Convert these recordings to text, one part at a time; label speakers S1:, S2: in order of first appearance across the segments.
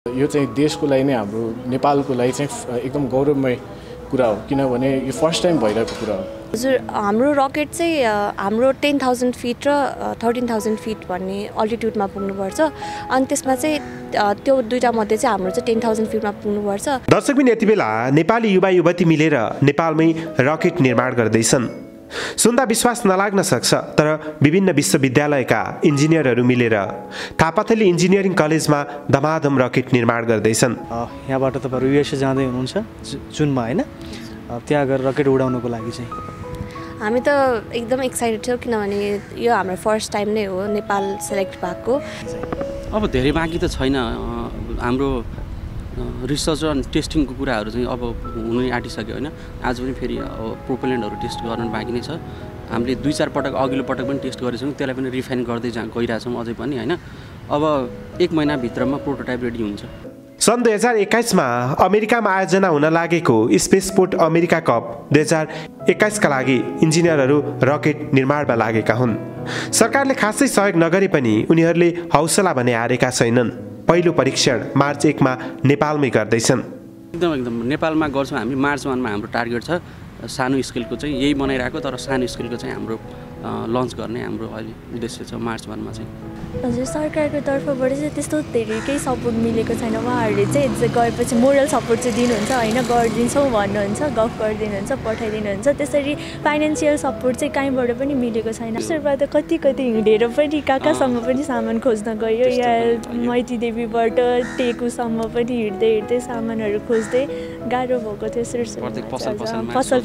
S1: यो चाहिँ देशको लागि नै हाम्रो नेपालको लागि चाहिँ एकदम गौरवमय कुरा हो किनभने यो फर्स्ट टाइम भइरहेको कुरा हो।
S2: हजुर हाम्रो रकेट चाहिँ हाम्रो 10,000 फिट र 13,000 फिट भन्ने अल्टिट्युडमा पुग्नुपर्छ अनि त्यसमा चाहिँ त्यो दुईटा मध्ये चाहिँ हाम्रो चाहिँ 10,000 फिटमा पुग्नुपर्छ।
S3: दर्शकबिन यति बेला नेपाली युवा युवती मिलेर नेपालमै रकेट निर्माण गर्दैछन्। सुन्दा विश्वास नलाग्न सक्छ तर विभिन्न विश्वविद्यालयका इन्जिनियरहरू मिलेर थापाथली इन्जिनियरिङ कलेजमा धमाधम रकेट निर्माण गर्दैछन्।
S4: यहाँबाट तपाईहरु युएसए जाँदै हुनुहुन्छ जुनमा हैन, त्यहाँ गएर रकेट उडाउनको लागि चाहिँ
S2: हामी त एकदम एक्साइटेड छौँ किनभने यो हाम्रो फर्स्ट टाइम नै हो नेपाल सेलेक्ट भएको।
S5: अब धेरै बाँकी त छैन, हाम्रो रिसर्च र टेस्टिङको कुराहरू चाहिँ अब हुनु आँटिसक्यो होइन। आज पनि फेरि प्रोपेलेन्टहरू टेस्ट गर्न बाँकी नै छ। हामीले 2-4 पटक अघिल्लो पटक पनि टेस्ट गरेछौँ, त्यसलाई पनि रिफाइन गर्दै गइरहेछौँ अझै पनि होइन। अब 1 महिनाभित्रमा प्रोटोटाइप रेडी हुन्छ।
S3: सन् 2021 मा अमेरिकामा आयोजना हुन लागेको स्पेसपोर्ट अमेरिका कप 2021 का लागि इन्जिनियरहरू रकेट निर्माणमा लागेका हुन्। सरकारले खासै सहयोग नगरे पनि उनीहरूले हौसला भने हारेका छैनन्। पहिलो परीक्षण मार्च 1 मा नेपालमै गर्दैछन्।
S5: एकदम नेपालमा गर्छौँ हामी। मार्च 1 मा हाम्रो टार्गेट छ। सानो स्केलको चाहिँ यही बनाइरहेको, तर सानो स्केलको चाहिँ हाम्रो लन्च गर्ने हाम्रो अहिले उद्देश्य छ मार्च 1 मा चाहिँ।
S6: हजुर सरकारको तर्फबाट चाहिँ त्यस्तो धेरै केही सपोर्ट मिलेको छैन। उहाँहरूले चाहिँ गएपछि मोरल सपोर्ट चाहिँ दिनुहुन्छ होइन, गरिदिन्छौँ भन्नुहुन्छ, गफ गरिदिनुहुन्छ, पठाइदिनुहुन्छ। त्यसरी फाइनेन्सियल सपोर्ट चाहिँ कहीँबाट पनि मिलेको छैन। सुरुवात कति हिँडेर पनि कहाँसम्म पनि सामान खोज्न गयो, या मैती देवीबाट टेकुसम्म पनि हिँड्दै सामानहरू खोज्दै गाह्रो भएको थियो। पसल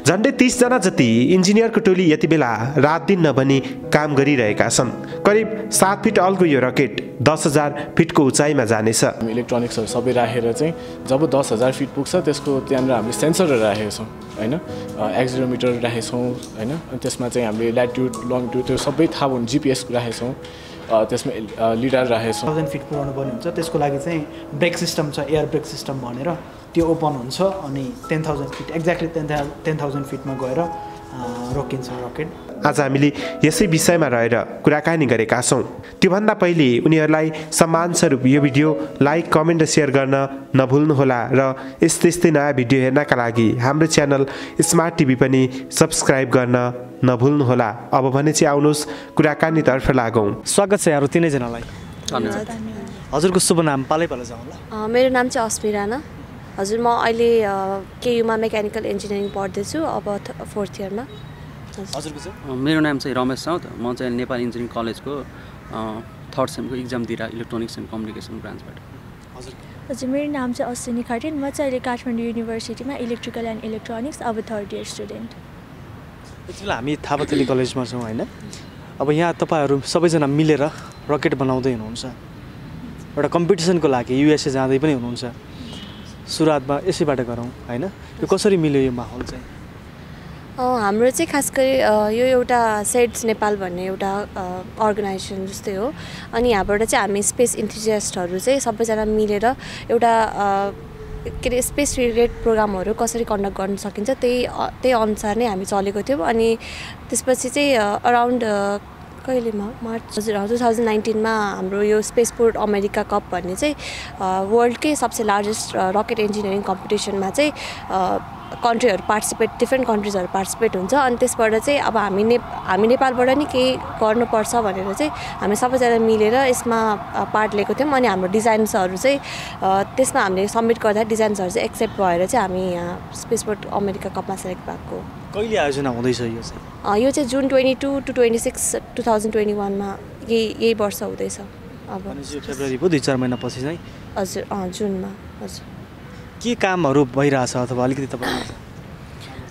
S3: झन्डै 30 जना जति इन्जिनियरको टोली यति बेला रात दिन नभनी काम गरिरहेका छन्। करिब 7 फिट अल्गो यो रकेट 10,000 फिटको उचाइमा जानेछ।
S1: इलेक्ट्रोनिक्सहरू सबै राखेर चाहिँ जब 10,000 फिट पुग्छ त्यसको त्यहाँनिर हामीले सेन्सरहरू राखेका छौँ होइन, एक्सिलोमिटर राखेका छौँ होइन। अनि त्यसमा चाहिँ हामीले ल्याटिट्युड लङट्युड त्यो सबै थाहा हुने GPS राखेका छौँ, त्यसमा लिडार राखेका छौँ।
S4: 1000 फिट पुगाउनु पर्ने हुन्छ, त्यसको लागि चाहिँ ब्रेक सिस्टम छ, एयर ब्रेक सिस्टम भनेर त्यो ओपन हुन्छ अनि 10,000 फिट एक्ज्याक्टली 10,000 फिटमा गएर रोकिन्छ रकेट।
S3: आज हामीले यसै विषयमा रहेर कुराकानी गरेका छौँ। त्योभन्दा पहिले उनीहरूलाई सम्मान स्वरूप यो भिडियो लाइक, कमेन्ट र सेयर गर्न नभुल्नुहोला र यस्तै नयाँ भिडियो हेर्नका लागि हाम्रो च्यानल स्मार्ट टिभी पनि सब्सक्राइब गर्न नभुल्नुहोला। अब भने चाहिँ आउनुहोस् कुराकानीतर्फ लागौँ।
S4: स्वागत छ यहाँहरू तीनैजनालाई। हजुरको शुभ नाम पालै जाउँला।
S2: मेरो नाम चाहिँ अस्मी राणा। हजुर म अहिले केयुमा मेकानिकल इन्जिनियरिङ पढ्दैछु, अब 4th इयरमा।
S4: हजुरको चाहिँ?
S5: मेरो नाम चाहिँ रमेश साउथ। म चाहिँ नेपाल इन्जिनियरिङ कलेजको 3rd सेमको इक्जाम दिएर इलेक्ट्रोनिक्स एन्ड कम्युनिकेसन ब्रान्चबाट।
S6: हजुर मेरो नाम चाहिँ अश्विनी खटिन। म चाहिँ अहिले काठमाडौँ युनिभर्सिटीमा इलेक्ट्रिकल एन्ड इलेक्ट्रोनिक्स अब 3rd इयर स्टुडेन्ट।
S4: एक्चुअली हामी थापाथली कलेजमा छौँ होइन। अब यहाँ तपाईँहरू सबैजना मिलेर रकेट बनाउँदै हुनुहुन्छ, एउटा कम्पिटिसनको लागि युएसए जाँदै पनि हुनुहुन्छ। सुरुवातमा यसैबाट गरौँ होइन, यो कसरी मिल्यो यो माहौल चाहिँ?
S2: हाम्रो चाहिँ खास गरी यो एउटा सेट्स नेपाल भन्ने एउटा अर्गनाइजेसन जस्तै हो। अनि यहाँबाट चाहिँ हामी स्पेस इन्थुजियास्टहरू चाहिँ सबैजना मिलेर एउटा के अरे स्पेस रिलेटेड प्रोग्रामहरू कसरी कन्डक्ट गर्न सकिन्छ त्यही अनुसार नै हामी चलेको थियौँ। अनि त्यसपछि चाहिँ अराउन्ड कहिलेमा मार्च 2019 मा हाम्रो यो स्पेसपोर्ट अमेरिका कप भन्ने चाहिँ वर्ल्डकै सबसे लार्जेस्ट रकेट इन्जिनियरिङ कम्पिटिसनमा चाहिँ कन्ट्रीहरू पार्टिसिपेट, डिफ्रेन्ट कन्ट्रिजहरू पार्टिसिपेट हुन्छ। अनि त्यसबाट चाहिँ अब हामी नेपालबाट नि केही गर्नुपर्छ भनेर चाहिँ हामी सबैजना मिलेर यसमा पार्ट लिएको थियौँ। अनि हाम्रो डिजाइन्सहरू चाहिँ त्यसमा हामीले सबमिट गर्दा डिजाइन्सहरू चाहिँ एक्सेप्ट भएर चाहिँ हामी यहाँ स्पेसपोर्ट अमेरिका कपमा सेलेक्ट भएको।
S4: कहिले आयोजना हुँदैछ यो चाहिँ?
S2: यो चाहिँ जुन 22 to 26 2021 मा यही वर्ष हुँदैछ। अब
S4: फेब्रुअरी पो 2-4 महिनापछि चाहिँ?
S2: हजुर जुनमा। हजुर
S4: के कामहरू भइरहेछ अथवा अलिकति तपाईँ?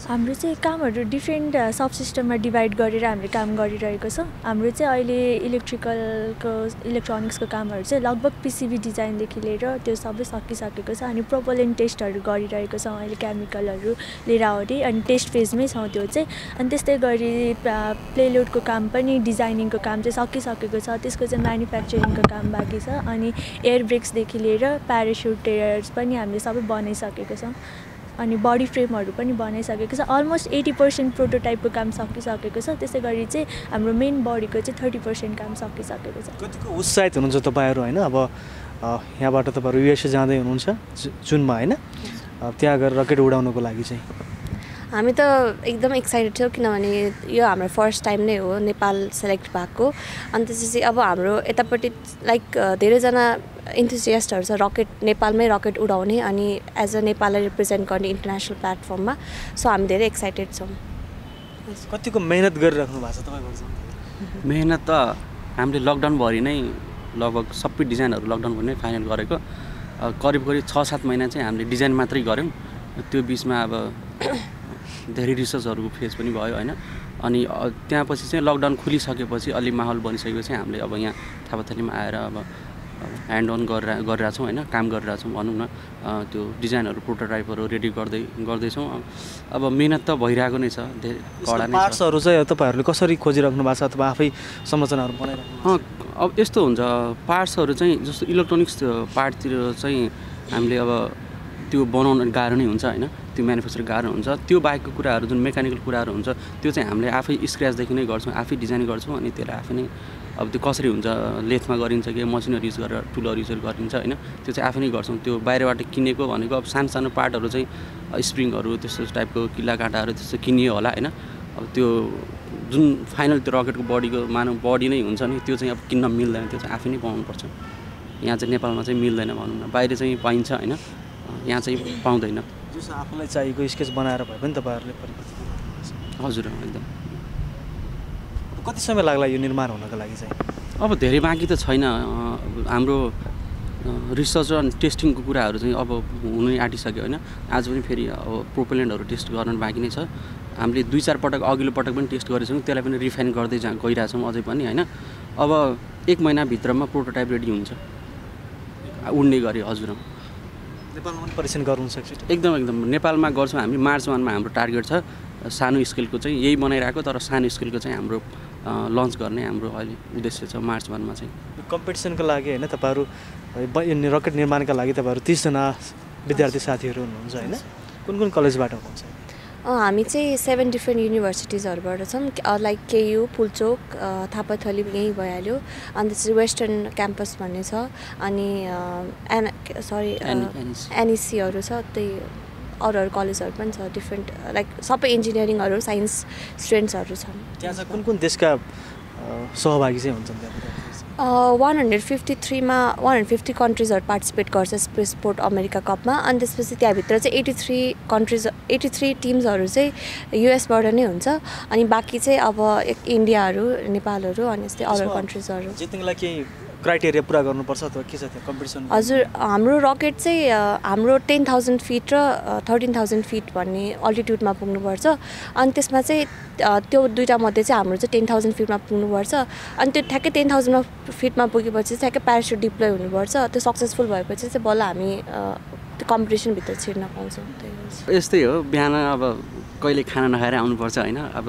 S6: हाम्रो चाहिँ कामहरू डिफ्रेन्ट सब सिस्टममा डिभाइड गरेर हामीले काम गरिरहेको छौँ। हाम्रो चाहिँ अहिले इलेक्ट्रोनिक्सको कामहरू चाहिँ लगभग पिसिबी डिजाइनदेखि लिएर त्यो सबै सकिसकेको छ। अनि प्रोपोलेन्ट टेस्टहरू गरिरहेको छौँ अहिले, केमिकलहरू लिएर आउने अनि टेस्ट फेजमै छौँ त्यो चाहिँ। अनि त्यस्तै गरी प्लेलोडको काम पनि, डिजाइनिङको काम चाहिँ सकिसकेको छ, त्यसको चाहिँ म्यानुफ्याक्चरिङको काम बाँकी छ। अनि एयर ब्रेक्सदेखि लिएर प्यारासुट टेयर्स पनि हामीले सबै बनाइसकेको छौँ। अनि बडी फ्रेमहरू पनि बनाइसकेको छ। अलमोस्ट 80% प्रोटोटाइपको काम सकिसकेको छ। त्यसै गरी चाहिँ हाम्रो मेन बडीको चाहिँ 30% काम सकिसकेको छ।
S4: कतिको उत्साहित हुनुहुन्छ तपाईँहरू होइन? अब यहाँबाट तपाईँहरू युएसए जाँदै हुनुहुन्छ जुनमा होइन? त्यहाँ गएर रकेट उडाउनको लागि चाहिँ
S2: हामी त एकदम एक्साइटेड थियौँ, किनभने यो हाम्रो फर्स्ट टाइम नै हो नेपाल सेलेक्ट भएको। अनि त्यसपछि अब हाम्रो यतापट्टि लाइक धेरैजना इन्थुजियास्टहरू छ रकेट, नेपालमै रकेट उडाउने अनि एज अ नेपाललाई रिप्रेजेन्ट गर्ने इन्टरनेसनल प्लेटफर्ममा। सो हामी धेरै एक्साइटेड छौँ।
S4: कतिको मेहनत गरिराख्नु भएको छ तपाईँहरू?
S5: मेहनत त हामीले लकडाउनभरि नै लगभग सबै डिजाइनहरू लकडाउनभरि नै फाइनल गरेको। करिब 6-7 महिना चाहिँ हामीले डिजाइन मात्रै गऱ्यौँ। त्यो बिचमा अब धेरै रिसर्चहरूको फेज पनि भयो होइन। अनि त्यहाँ पछि चाहिँ लकडाउन खुलिसकेपछि अलि माहौल बनिसकेपछि हामीले अब यहाँ थापाथलीमा आएर अब ह्यान्ड अन गरिरहेछौँ होइन, काम गरिरहेछौँ भनौँ न। त्यो डिजाइनहरू प्रोटोटाइपहरू रेडी गर्दैछौँ। अब मेहनत त भइरहेको नै छ, धेरै कडा नै छ।
S4: पार्ट्सहरू चाहिँ तपाईँहरूले कसरी खोजिराख्नु भएको छ अथवा आफै संरचनाहरू बनाइराख्नु?
S5: अब यस्तो हुन्छ, पार्ट्सहरू चाहिँ जस्तो इलेक्ट्रोनिक्स पार्टतिर चाहिँ हामीले अब त्यो बनाउन गाह्रो नै हुन्छ होइन, त्यो म्यानुफ्याक्चर गाह्रो हुन्छ। त्यो बाहेकको कुराहरू जुन मेकानिकल कुराहरू हुन्छ त्यो चाहिँ हामीले आफै स्क्रैचदेखि नै गर्छौँ, आफै डिजाइन गर्छौँ। अनि त्यसलाई आफै नै अब त्यो कसरी हुन्छ, लेथमा गरिन्छ कि मसिनहरू युज गरेर टुलहरू युज गरिन्छ होइन, त्यो चाहिँ आफै नै गर्छौँ। त्यो बाहिरबाट किनेको भनेको अब सानो पार्टहरू चाहिँ स्प्रिङहरू त्यस्तो टाइपको किल्ला काँटाहरू त्यस्तो किनियो होला होइन। अब त्यो जुन फाइनल त्यो रकेटको बडीको मानव बडी नै हुन्छ नि, त्यो चाहिँ अब किन्न मिल्दैन, त्यो चाहिँ आफै नै बनाउनुपर्छ। यहाँ चाहिँ नेपालमा चाहिँ मिल्दैन भनौँ न, बाहिर चाहिँ पाइन्छ होइन, यहाँ चाहिँ पाउँदैन।
S4: जस्तो आफूलाई चाहिएको स्केच बनाएर भए पनि तपाईँहरूले परिवर्तन?
S5: हजुर एकदम।
S4: कति समय लाग्ला यो निर्माण हुनको लागि चाहिँ?
S5: अब धेरै बाँकी त छैन। हाम्रो रिसर्च र टेस्टिङको कुराहरू चाहिँ अब हुनै आँटिसक्यो होइन। आज पनि फेरि अब प्रोपेलेन्टहरू टेस्ट गर्न बाँकी नै छ। हामीले 2-4 पटक अघिल्लो पटक पनि टेस्ट गरेछौँ, त्यसलाई पनि रिफाइन गर्दै गइरहेछौँ अझै पनि होइन। अब 1 महिनाभित्रमा प्रोटोटाइप रेडी हुन्छ उड्ने गरी। हजुर
S4: नेपालमा पनि परीक्षण गर्नु सक्छ?
S5: एकदम नेपालमा गर्छौँ हामी। मार्च 1मा हाम्रो टार्गेट छ। सानो स्केलको चाहिँ यही बनाइरहेको, तर सानो स्केलको चाहिँ हाम्रो लन्च गर्ने हाम्रो अहिले उद्देश्य छ मार्च 1मा चाहिँ।
S4: कम्पिटिसनको लागि होइन तपाईँहरू रकेट निर्माणका लागि तपाईँहरू 30 जना विद्यार्थी साथीहरू हुनुहुन्छ होइन? कुन कलेजबाट हुनुहुन्छ?
S2: हामी चाहिँ 7 डिफ्रेन्ट युनिभर्सिटिजहरूबाट छौँ, लाइक केयु, पुल्चोक, थापाथली यहीँ भइहाल्यो। अनि त्यसपछि वेस्टर्न क्याम्पस भन्ने छ, अनि एनइसीहरू छ, त्यही अरू कलेजहरू पनि छ डिफ्रेन्ट, लाइक सबै इन्जिनियरिङहरू साइन्स स्टुडेन्ट्सहरू छन्।
S4: त्यहाँ चाहिँ कुन देशका सहभागी चाहिँ हुन्छन् त्यहाँ?
S2: 150 कन्ट्रिजहरू पार्टिसिपेट गर्छ स्पेसपोर्ट अमेरिका कपमा। अनि त्यसपछि त्यहाँभित्र चाहिँ 83 टिम्सहरू चाहिँ युएसबाट नै हुन्छ। अनि बाँकी चाहिँ अब इन्डियाहरू, नेपालहरू अनि यस्तै अरू कन्ट्रिजहरू।
S4: जित्नलाई केही क्राइटेरिया पुरा गर्नुपर्छ अथवा के छ त्यो कम्पिटिसन?
S2: हजुर, हाम्रो रकेट चाहिँ हाम्रो 10,000 फिट र 13,000 फिट भन्ने अल्टिट्युडमा पुग्नुपर्छ। अनि त्यसमा चाहिँ त्यो दुईवटा मध्ये चाहिँ हाम्रो चाहिँ 10,000 फिटमा पुग्नुपर्छ। अनि त्यो ठ्याक्कै 10,000 फिटमा पुगेपछि चाहिँ ठ्याक्कै प्यारासुट डिप्लोय हुनुपर्छ। त्यो सक्सेसफुल भएपछि चाहिँ बल्ल हामी त्यो कम्पिटिसनभित्र छिर्न पाउँछौँ।
S5: यस्तै हो, बिहान अब कहिले खाना नखाएर आउनुपर्छ होइन। अब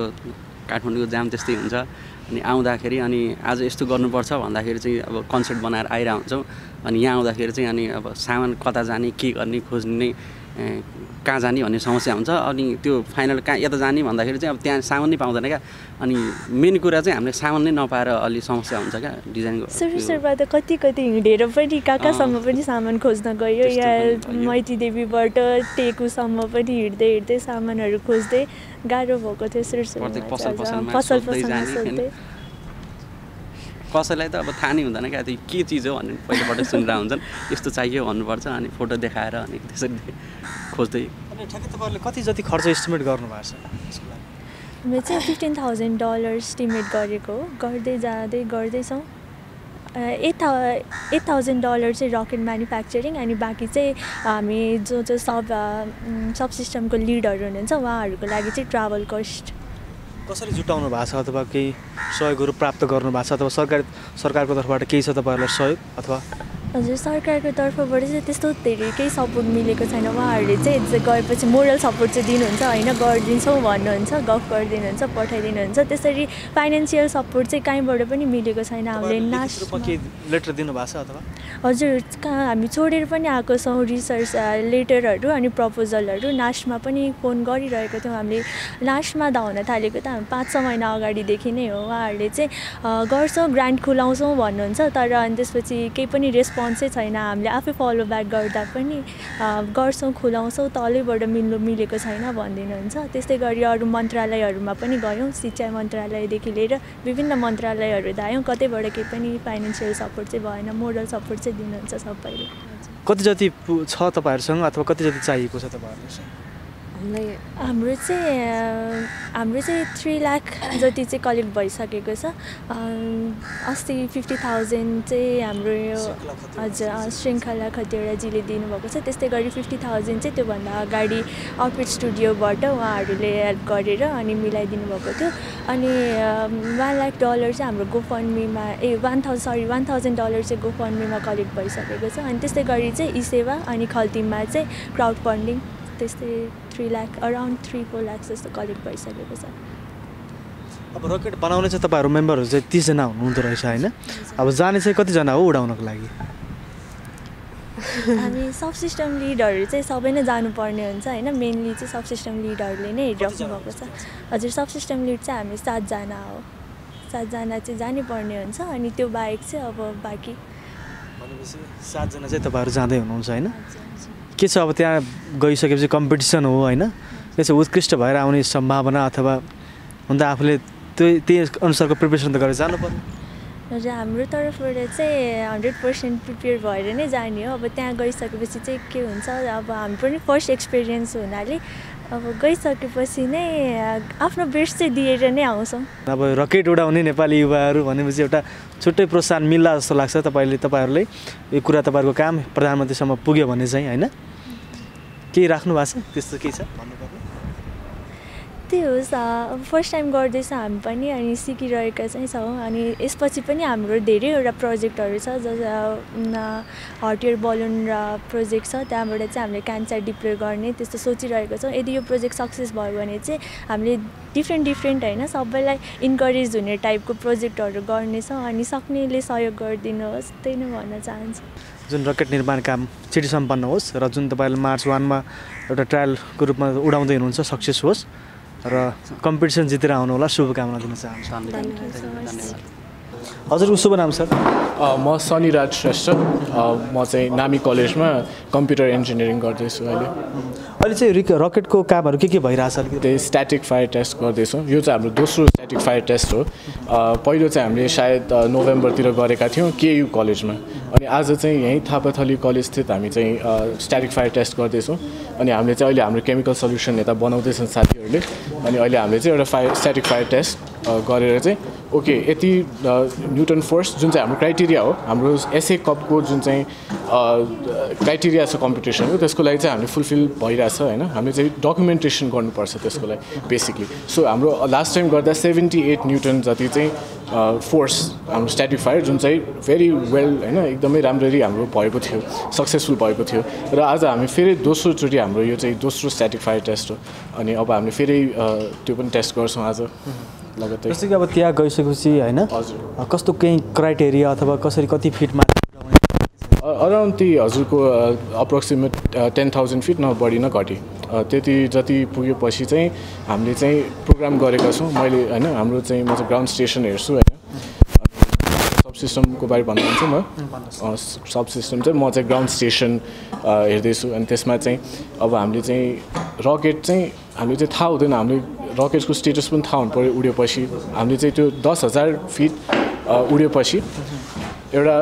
S5: काठमाडौँको जाम त्यस्तै हुन्छ। अनि आउँदाखेरि अनि आज यस्तो गर्नुपर्छ भन्दाखेरि चाहिँ अब कन्सेप्ट बनाएर आइरहेको हुन्छौँ। अनि यहाँ आउँदाखेरि चाहिँ अनि अब सामान कता जाने, के गर्ने, खोज्ने, कहाँ जाने भन्ने समस्या हुन्छ। अनि त्यो फाइनल कहाँ यता जाने भन्दाखेरि चाहिँ अब त्यहाँ सामान नै पाउँदैन क्या। अनि मेन कुरा चाहिँ हामीले सामान नै नपाएर अलि समस्या हुन्छ क्या डिजाइनको।
S6: सुरुबाट कति हिँडेर पनि कहाँसम्म पनि सामान खोज्न गयो। यहाँ मैती देवीबाट टेकुसम्म पनि हिँड्दै सामानहरू खोज्दै गाह्रो भएको थियो। सुरुमा पसल
S5: कसैलाई त अब थाहा नै हुँदैन क्या, त्यो के चिज हो भन्ने पहिलोपटक सुनिरहेको हुन्छन्। यस्तो चाहियो भन्नुपर्छ, अनि फोटो देखाएर अनि त्यसरी खोज्दै।
S4: अनि ठ्याक्कै तपाईँहरूले कति जति खर्च एस्टिमेट गर्नुभएको छ यसको लागि?
S6: हामीले चाहिँ $15,000 एस्टिमेट गरेको हो। गर्दैछौँ। $8,000 चाहिँ रकेट म्यानुफ्याक्चरिङ, अनि बाँकी चाहिँ हामी जो सब सिस्टमको लिडहरू हुनुहुन्छ उहाँहरूको लागि चाहिँ ट्राभल कस्ट।
S4: कसरी जुटाउनु भएको छ अथवा केही सहयोगहरू प्राप्त गर्नु भएको छ अथवा सरकारको तर्फबाट केही छ तपाईँहरूलाई सहयोग अथवा?
S6: हजुर सरकारको तर्फबाट चाहिँ त्यस्तो धेरै केही सपोर्ट मिलेको छैन उहाँहरूले चाहिँ गएपछि मोरल सपोर्ट चाहिँ दिनुहुन्छ होइन गरिदिन्छौँ भन्नुहुन्छ गफ गरिदिनुहुन्छ पठाइदिनुहुन्छ त्यसरी फाइनेन्सियल सपोर्ट चाहिँ कहीँबाट पनि मिलेको छैन हामीले
S4: लेटर दिनुभएको छ अथवा
S6: हजुर कहाँ हामी छोडेर पनि आएको छौँ रिसर्च लेटरहरू अनि प्रपोजलहरू नास्टमा पनि फोन गरिरहेको थियौँ हामीले नास्टमा धाउन थालेको त हामी 5-6 महिना अगाडिदेखि नै हो उहाँहरूले चाहिँ गर्छौँ ग्रान्ट खुलाउँछौँ भन्नुहुन्छ तर अनि त्यसपछि केही पनि रेस्पोन्सै छैन हामीले आफै फलो ब्याक गर्दा पनि गर्छौँ खुलाउँछौँ तलैबाट मिलेको छैन भनिदिनुहुन्छ त्यस्तै गरी अरू मन्त्रालयहरूमा पनि गयौँ सिँचाइ मन्त्रालयदेखि लिएर विभिन्न मन्त्रालयहरू धायौँ कतैबाट केही पनि फाइनेन्सियल सपोर्ट चाहिँ भएन मोरल सपोर्ट चाहिँ दिनुहुन्छ सबैले
S4: कति जति छ तपाईँहरूसँग अथवा कति जति चाहिएको छ तपाईँहरूलाई
S6: हाम्रो चाहिँ 3 लाख जति चाहिँ कलेक्ट भइसकेको छ अस्ति 50,000 चाहिँ हाम्रो यो हजुर श्रृङ्खला खतिवडाजीले दिनुभएको छ त्यस्तै गरी 50,000 चाहिँ त्योभन्दा अगाडि अर्पिड स्टुडियोबाट उहाँहरूले हेल्प गरेर अनि मिलाइदिनु भएको थियो अनि $1 लाख चाहिँ हाम्रो गोफन्डमीमा $1,000 चाहिँ गोफन्डमीमा कलेक्ट भइसकेको छ अनि त्यस्तै गरी चाहिँ ई सेवा अनि खल्तीमा चाहिँ क्राउड फन्डिङ त्यस्तै 3 लाख अराउन्ड 3-4 लाख जस्तो कलेक्ट भइसकेको छ
S4: अब रकेट बनाउने चाहिँ तपाईँहरू मेम्बरहरू चाहिँ 30 जना हुनुहुँदो रहेछ होइन अब जाने चाहिँ कतिजना हो उडाउनको लागि
S6: हामी सब सिस्टम लिडहरू चाहिँ सबै नै जानुपर्ने हुन्छ होइन मेनली चाहिँ सब सिस्टम लिडहरूले नै हेरिराख्नु भएको छ हजुर सब सिस्टम लिड चाहिँ हामी 7 जना हो 7 जना चाहिँ जानै पर्ने हुन्छ अनि त्यो बाहेक चाहिँ अब बाँकी
S4: भनेपछि 7 जना चाहिँ तपाईँहरू जाँदै हुनुहुन्छ होइन के छ अब त्यहाँ गइसकेपछि कम्पिटिसन हो होइन त्यसो उत्कृष्ट भएर आउने सम्भावना अथवा हुन त आफूले त्यही अनुसारको प्रिपेरेसन त गरेर जानु पर्यो
S6: हजुर हाम्रो तर्फबाट चाहिँ 100% प्रिपेयर भएर नै जाने हो अब त्यहाँ गइसकेपछि चाहिँ के हुन्छ अब हाम्रो पनि फर्स्ट एक्सपिरियन्स हुनाले अब गइसकेपछि नै आफ्नो बेस्ट चाहिँ दिएर नै आउँछौँ
S4: अब रकेट उडाउने नेपाली युवाहरू भनेपछि एउटा छुट्टै प्रोत्साहन मिल्ला जस्तो लाग्छ तपाईँहरूले यो कुरा तपाईँहरूको काम प्रधानमन्त्रीसम्म पुग्यो भने चाहिँ होइन केही राख्नु भएको छ त्यस्तो केही छ भन्नुपर्ने
S6: त्यही होस् फर्स्ट टाइम गर्दैछ हामी पनि अनि सिकिरहेका चाहिँ छौँ अनि यसपछि पनि हाम्रो धेरैवटा प्रोजेक्टहरू छ हट एयर बलुन र प्रोजेक्ट छ त्यहाँबाट चाहिँ हामीले क्यान्सर डिप्लोय गर्ने त्यस्तो सोचिरहेको छौँ यदि यो प्रोजेक्ट सक्सेस भयो भने चाहिँ हामीले डिफ्रेन्ट होइन सबैलाई इन्करेज हुने टाइपको प्रोजेक्टहरू गर्नेछौँ अनि सक्नेले सहयोग गरिदिनुहोस् त्यही नै भन्न चाहन्छु
S4: जुन रकेट निर्माण काम छिटो सम्पन्न होस् र जुन तपाईँले मार्च 1मा एउटा ट्रायलको रूपमा उडाउँदै हुनुहुन्छ सक्सेस होस् र कम्पिटिसन जितेर आउनु होला शुभकामना दिन चाहन्छु हजुरको शुभ नाम सर
S1: म सनिराज श्रेष्ठ म चाहिँ नामी कलेजमा कम्प्युटर इन्जिनियरिङ गर्दैछु
S4: अहिले चाहिँ रकेटको कामहरू के भइरहेछ
S1: त्यही स्ट्याटिक फायर टेस्ट गर्दैछौँ यो चाहिँ हाम्रो दोस्रो स्ट्याटिक फायर टेस्ट हो पहिलो चाहिँ हामीले सायद नोभेम्बरतिर गरेका थियौँ केयु कलेजमा अनि आज चाहिँ यहीँ थापाथली कलेज स्थित हामी चाहिँ स्ट्याटिक फायर टेस्ट गर्दैछौँ अनि हामीले चाहिँ अहिले हाम्रो केमिकल सल्युसन यता बनाउँदैछन् साथीहरूले अनि अहिले हामीले चाहिँ एउटा स्ट्याटिक फायर टेस्ट गरेर चाहिँ ओके यति न्युटन फोर्स जुन चाहिँ हाम्रो क्राइटेरिया हो हाम्रो एसए कपको जुन चाहिँ क्राइटेरिया छ कम्पिटिसनको त्यसको लागि चाहिँ हामीले फुलफिल भइरहेछ होइन हामीले चाहिँ डकुमेन्टेसन गर्नुपर्छ त्यसको लागि बेसिकली सो हाम्रो लास्ट टाइम गर्दा 78 न्युटन जति चाहिँ फोर्स हाम्रो स्ट्याटिक फायर जुन चाहिँ भेरी वेल होइन एकदमै राम्ररी हाम्रो भएको थियो सक्सेसफुल भएको थियो र आज हामी फेरि दोस्रोचोटि हाम्रो यो चाहिँ दोस्रो स्ट्याटिक फायर टेस्ट हो अनि अब हामीले फेरि त्यो पनि टेस्ट गर्छौँ आज लगत्तै
S4: जस्तै कि अब त्यहाँ गइसकेपछि होइन
S1: हजुर
S4: कस्तो केही क्राइटेरिया अथवा कसरी कति फिटमा
S1: अराउन्ड ती हजुरको अप्रोक्सिमेट 10,000 फिट न बढी न घटी त्यति जति पुगेपछि चाहिँ हामीले चाहिँ प्रोग्राम गरेका छौँ मैले होइन हाम्रो चाहिँ म चाहिँ ग्राउन्ड स्टेसन हेर्छु होइन सब सिस्टमको बारे भन्नुहुन्छ म सब सिस्टम चाहिँ म चाहिँ ग्राउन्ड स्टेसन हेर्दैछु अनि त्यसमा चाहिँ अब हामीले चाहिँ रकेट चाहिँ हामीले चाहिँ थाहा हुँदैन हामीले रकेटको स्टेटस पनि थाहा हुनु पऱ्यो उड्योपछि हामीले चाहिँ त्यो 10,000 फिट उड्योपछि एउटा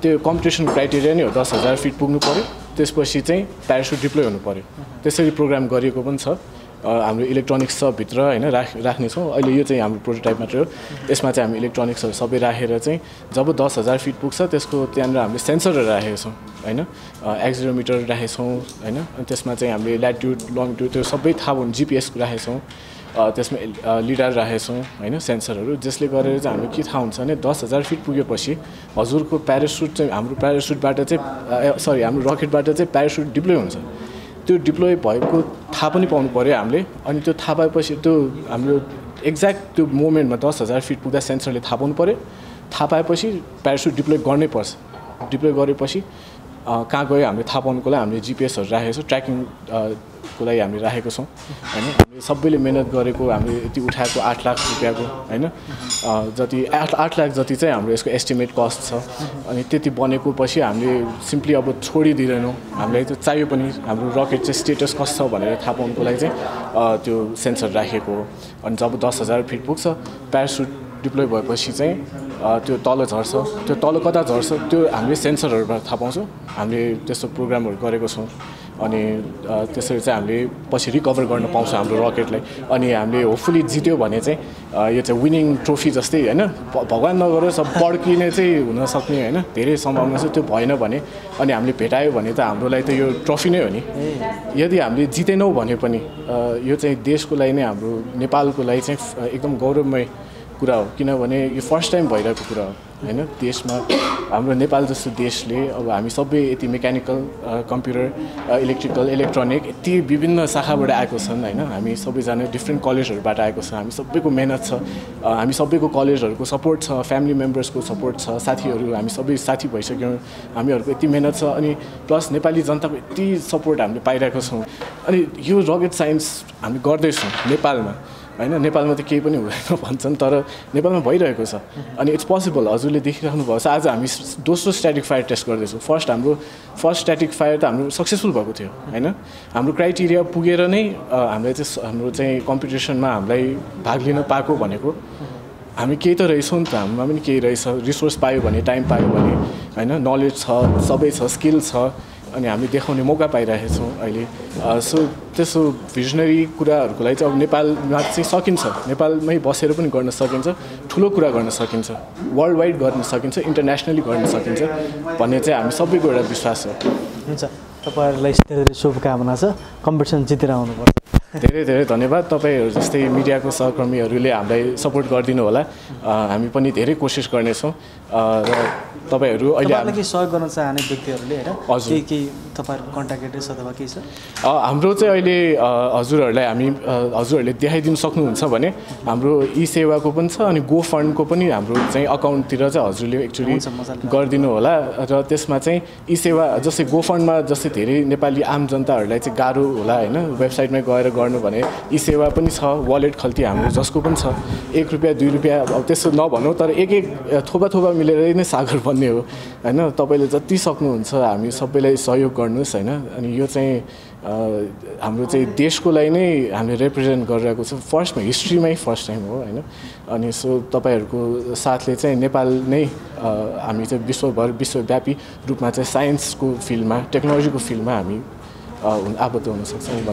S1: त्यो कम्पिटिसन क्राइटेरिया नै हो 10,000 फिट पुग्नु पऱ्यो त्यसपछि चाहिँ प्यारासुट डिप्लोय हुनु पऱ्यो त्यसरी प्रोग्राम गरिएको पनि छ हाम्रो इलेक्ट्रोनिक्स छ भित्र होइन राख्नेछौँ अहिले यो चाहिँ हाम्रो प्रोटोटाइप मात्रै हो यसमा चाहिँ हामी इलेक्ट्रोनिक्सहरू सबै राखेर चाहिँ जब 10,000 फिट पुग्छ त्यसको त्यहाँनिर हामीले सेन्सरहरू राखेको छौँ होइन एक्सिलोमिटर राखेको छौँ होइन अनि त्यसमा चाहिँ हामीले ल्याटिट्युड लङट्युड त्यो सबै थाहा हुने जिपिएस राखेको छौँ त्यसमा लिडार राखेका छौँ होइन सेन्सरहरू, जसले गरेर चाहिँ हाम्रो के थाहा हुन्छ भने 10,000 फिट पुगेपछि हजुरको प्यारासुट चाहिँ हाम्रो प्यारासुटबाट चाहिँ हाम्रो रकेटबाट चाहिँ प्यारासुट डिप्लोय हुन्छ। त्यो डिप्लोय भएको थाहा पनि पाउनु पऱ्यो हामीले। अनि त्यो थाहा पाएपछि त्यो हाम्रो एक्ज्याक्ट त्यो मोमेन्टमा 10,000 फिट पुग्दा सेन्सरले थाहा पाउनु पऱ्यो। थाहा पाएपछि प्यारासुट डिप्लोय गर्नै पर्छ। डिप्लोय गरेपछि कहाँ गयो हामीले थाहा पाउनुको लागि हामीले जिपिएसहरू राखेको छौँ, ट्र्याकिङको लागि हामीले राखेको छौँ होइन। हामीले सबैले मेहनत गरेको हामीले यति उठाएको 8 लाख रुपियाँको होइन, जति 8 लाख जति चाहिँ हाम्रो यसको एस्टिमेट कस्ट छ। अनि त्यति बनेको पछि हामीले सिम्पली अब छोडिदिँदैनौँ, हामीलाई त्यो चाहियो पनि हाम्रो रकेट चाहिँ स्टेटस कस्तो छ भनेर थाहा पाउनुको लागि चाहिँ त्यो सेन्सर राखेको हो। अनि जब 10,000 फिट पुग्छ प्यारासुट डिप्लोय भएपछि चाहिँ त्यो तल झर्छ। त्यो तल कता झर्छ त्यो हामीले सेन्सरहरूबाट थाहा पाउँछौँ। हामीले त्यस्तो प्रोग्रामहरू गरेको छौँ। अनि त्यसरी चाहिँ हामीले पछि रिकभर गर्न पाउँछौँ हाम्रो रकेटलाई। अनि हामीले होपफुली जित्यो भने चाहिँ यो चाहिँ विनिङ ट्रोफी जस्तै होइन, भगवान् नगरोस् सब पड्किने चाहिँ हुनसक्ने होइन, धेरै सम्भावना छ। त्यो भएन भने अनि हामीले भेटायो भने त हाम्रो लागि त यो ट्रफी नै हो नि। यदि हामीले जितेनौँ भने पनि यो चाहिँ देशको लागि नै, हाम्रो नेपालको लागि चाहिँ एकदम गौरवमय कुरा हो। किनभने यो फर्स्ट टाइम भइरहेको कुरा हो होइन देशमा। हाम्रो नेपाल जस्तो देशले अब हामी सबै यति मेकानिकल, कम्प्युटर, इलेक्ट्रिकल, इलेक्ट्रोनिक यति विभिन्न शाखाबाट आएको छन् होइन। हामी सबैजना डिफ्रेन्ट कलेजहरूबाट आएको छ। हामी सबैको मेहनत छ, हामी सबैको कलेजहरूको सपोर्ट छ, फ्यामिली मेम्बर्सको सपोर्ट छ, साथीहरू हामी सबै साथी भइसक्यौँ। हामीहरूको यति मेहनत छ अनि प्लस नेपाली जनताको यति सपोर्ट हामीले पाइरहेको छौँ। अनि यो रकेट साइन्स हामी गर्दैछौँ नेपालमा होइन। नेपालमा त केही पनि हुँदैन भन्छन्, तर नेपालमा भइरहेको छ। अनि इट्स पोसिबल। हजुरले देखिराख्नु भएको छ। आज हामी दोस्रो स्ट्याटिक फायर टेस्ट गर्दैछौँ। फर्स्ट स्ट्याटिक फायर त हाम्रो सक्सेसफुल भएको थियो होइन। हाम्रो क्राइटेरिया पुगेर नै हामीले चाहिँ हाम्रो चाहिँ कम्पिटिसनमा हामीलाई भाग लिन पाएको भनेको हामी केही त रहेछौँ नि त। हाम्रोमा पनि केही रहेछ, रिसोर्स पायो भने, टाइम पायो भने होइन, नलेज छ, सबै छ, स्किल छ। अनि हामीले देखाउने मौका पाइरहेको छौँ अहिले। सो त्यसो भिजनरी कुराहरूको लागि चाहिँ अब नेपालमा चाहिँ सकिन्छ, नेपालमै बसेर पनि गर्न सकिन्छ, ठुलो कुरा गर्न सकिन्छ, वर्ल्ड वाइड गर्न सकिन्छ, इन्टरनेसनली गर्न सकिन्छ भन्ने चाहिँ हामी सबैको एउटा विश्वास हो।
S4: हुन्छ, तपाईँहरूलाई धेरै धेरै शुभकामना छ। कम्पिटिसन जितेर आउनुपर्छ।
S1: धेरै धेरै धन्यवाद। तपाईँहरू जस्तै मिडियाको सहकर्मीहरूले हामीलाई सपोर्ट गरिदिनु होला। हामी पनि धेरै कोसिस गर्नेछौँ र तपाईँहरू अहिले
S4: के सहयोग गर्न चाहने व्यक्तिहरूले होइन के तपाईँहरूको कन्ट्याक्ट एड्रेस अथवा के छ?
S1: हाम्रो चाहिँ अहिले हजुरहरूलाई हामी हजुरहरूले देखाइदिनु सक्नुहुन्छ भने हाम्रो ई सेवाको पनि छ अनि गो फन्डको पनि हाम्रो चाहिँ अकाउन्टतिर चाहिँ हजुरले एक्चुअली गरिदिनु होला। र त्यसमा चाहिँ ई सेवा जस्तै गो फन्डमा जस्तै धेरै नेपाली आम जनताहरूलाई चाहिँ गाह्रो होला होइन, वेबसाइटमै गएर गर्नु भने ई सेवा पनि छ, वालेट खल्ती हाम्रो जसको पनि छ। 1 रुपियाँ 2 रुपियाँ अब त्यसो नभनौँ, तर एक थोपा थोपा मिलेर नै सागर बन्ने हो होइन। तपाईँले जति सक्नुहुन्छ हामी सबैलाई सहयोग गर्नुहोस् होइन। अनि यो चाहिँ हाम्रो चाहिँ देशको लागि नै हामीले रिप्रेजेन्ट गरिरहेको छ। फर्स्टमा हिस्ट्रीमै फर्स्ट टाइम हो होइन। अनि सो तपाईँहरूको साथले चाहिँ नेपाल नै हामी चाहिँ विश्वव्यापी रूपमा चाहिँ साइन्सको फिल्डमा, टेक्नोलोजीको फिल्डमा हामी आबद्ध हुन सक्छौँ।